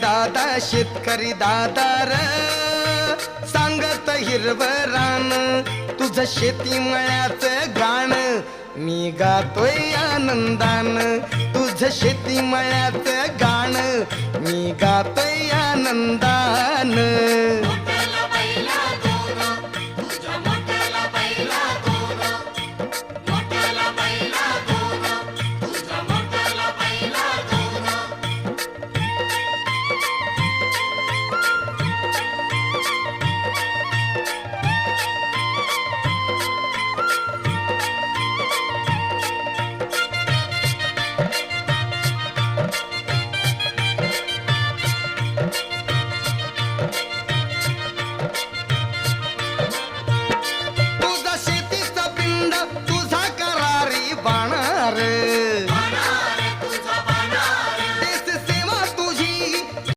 दादा शेतकरी दादा र सांगत हिरवं रान तुझं शेती मळ्याचं गाण मी गातोय आनंदान तुझं शेती मळ्याचं गाण मी गातोय आनंदान